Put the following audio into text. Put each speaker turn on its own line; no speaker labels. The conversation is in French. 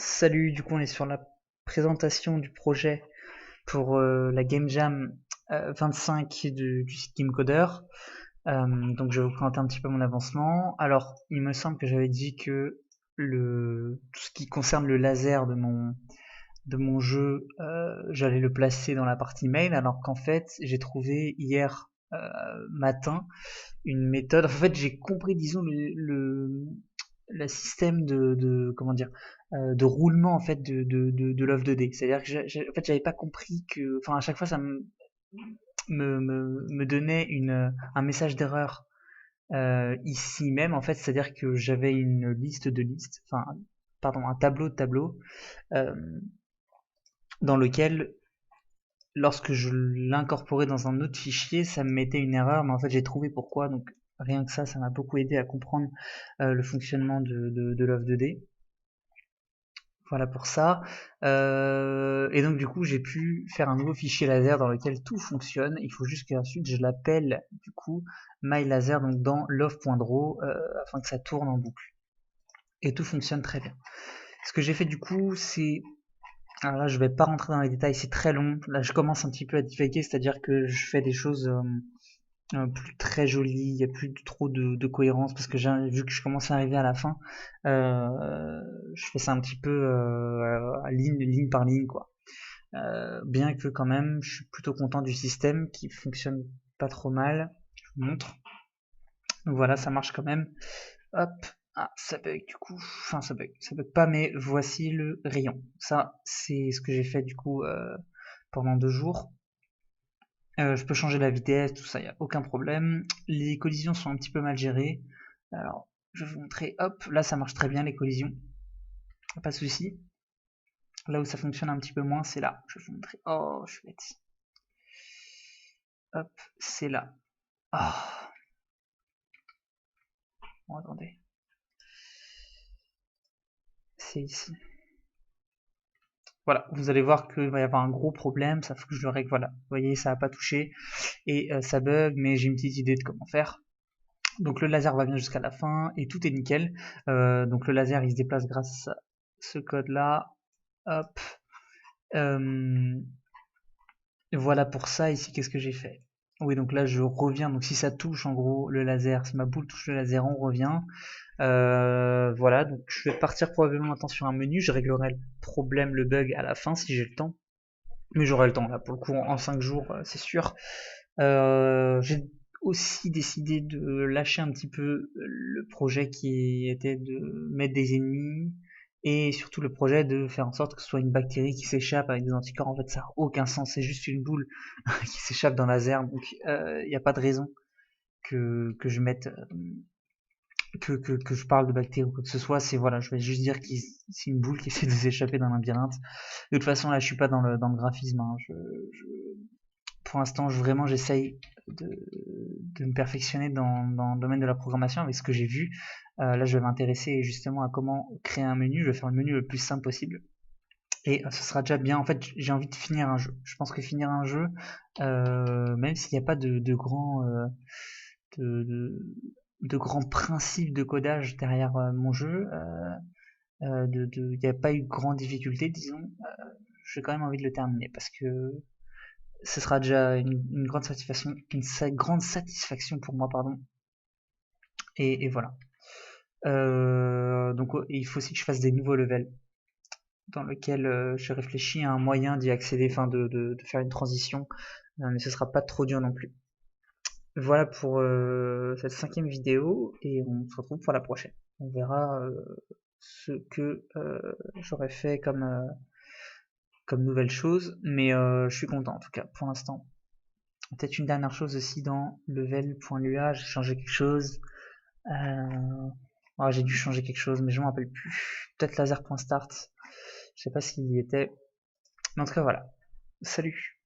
Salut, du coup on est sur la présentation du projet pour la Game Jam 25 du site Gamecoder. Donc je vais vous présenter un petit peu mon avancement. Alors il me semble que j'avais dit que tout ce qui concerne le laser de mon jeu, j'allais le placer dans la partie mail, alors qu'en fait j'ai trouvé hier matin une méthode. En fait j'ai compris, disons, le système comment dire, de roulement en fait de l'œuvre 2D. C'est-à-dire que en fait j'avais pas compris que, enfin à chaque fois ça me donnait un message d'erreur ici même en fait, c'est-à-dire que j'avais une liste de listes, enfin pardon, un tableau de tableaux euh, dans lequel, lorsque je l'incorporais dans un autre fichier, ça me mettait une erreur, mais en fait j'ai trouvé pourquoi, donc rien que ça m'a beaucoup aidé à comprendre le fonctionnement de l'œuvre 2D. Voilà pour ça. Et donc du coup j'ai pu faire un nouveau fichier laser dans lequel tout fonctionne. Il faut juste qu'ensuite je l'appelle du coup myLaser, donc dans love.draw, afin que ça tourne en boucle. Et tout fonctionne très bien. Ce que j'ai fait du coup, c'est... Alors là je vais pas rentrer dans les détails, c'est très long. Là je commence un petit peu à divaguer, c'est-à-dire que je fais des choses plus très jolies, il n'y a plus trop de cohérence, parce que vu que je commence à arriver à la fin, je fais ça un petit peu ligne par ligne, quoi. Bien que quand même, je suis plutôt content du système qui fonctionne pas trop mal. Je vous montre. Donc voilà, ça marche quand même. Hop. Ah, ça bug du coup. Enfin, ça bug pas, mais voici le rayon. Ça, c'est ce que j'ai fait du coup pendant 2 jours. Je peux changer la vitesse, tout ça, il n'y a aucun problème. Les collisions sont un petit peu mal gérées. Alors, je vais vous montrer. Hop, là ça marche très bien les collisions. Pas de souci. Là où ça fonctionne un petit peu moins, c'est là. Je vais vous montrer. Oh, je suis bête. Hop, c'est là. Ah, bon, attendez. C'est ici. Voilà, vous allez voir qu'il va y avoir un gros problème. Ça faut que je le règle. Voilà, vous voyez, ça n'a pas touché et ça bug, mais j'ai une petite idée de comment faire. Donc le laser va bien jusqu'à la fin et tout est nickel. Donc le laser il se déplace grâce à ce code là. Hop. Euh, voilà pour ça. Ici, qu'est-ce que j'ai fait? Oui, donc là je reviens. Donc si ça touche en gros le laser, si ma boule touche le laser, on revient. Voilà, donc je vais partir probablement maintenant sur un menu. Je réglerai le problème, le bug à la fin si j'ai le temps. Mais j'aurai le temps là pour le coup en 5 jours, c'est sûr. J'ai aussi décidé de lâcher un petit peu le projet qui était de mettre des ennemis, et surtout le projet de faire en sorte que ce soit une bactérie qui s'échappe avec des anticorps. En fait, ça n'a aucun sens, c'est juste une boule qui s'échappe dans la zerme, donc il n'y a pas de raison que je mette que je parle de bactéries ou quoi que ce soit. C'est, voilà, je vais juste dire que c'est une boule qui essaie de s'échapper d'un labyrinthe. De toute façon, là, je suis pas dans le graphisme, hein. Pour l'instant, vraiment, j'essaye de me perfectionner dans le domaine de la programmation avec ce que j'ai vu. Là, je vais m'intéresser justement à comment créer un menu. Je vais faire le menu le plus simple possible. Et ce sera déjà bien. En fait, j'ai envie de finir un jeu. Je pense que finir un jeu, même s'il n'y a pas de, de, de grands principes de codage derrière mon jeu, il n'y a pas eu de grandes difficultés, disons, j'ai quand même envie de le terminer parce que ce sera déjà une grande satisfaction, grande satisfaction pour moi, pardon. Et voilà. Donc il faut aussi que je fasse des nouveaux levels dans lesquels je réfléchis à un moyen d'y accéder, enfin de faire une transition, mais ce sera pas trop dur non plus. Voilà pour cette 5e vidéo et on se retrouve pour la prochaine. On verra ce que j'aurais fait comme nouvelle chose, mais je suis content en tout cas pour l'instant. Peut-être une dernière chose aussi dans level.lua, j'ai changé quelque chose. Ouais, j'ai dû changer quelque chose, mais je m'en rappelle plus. Peut-être laser.start. Je sais pas s'il y était. Mais en tout cas, voilà. Salut.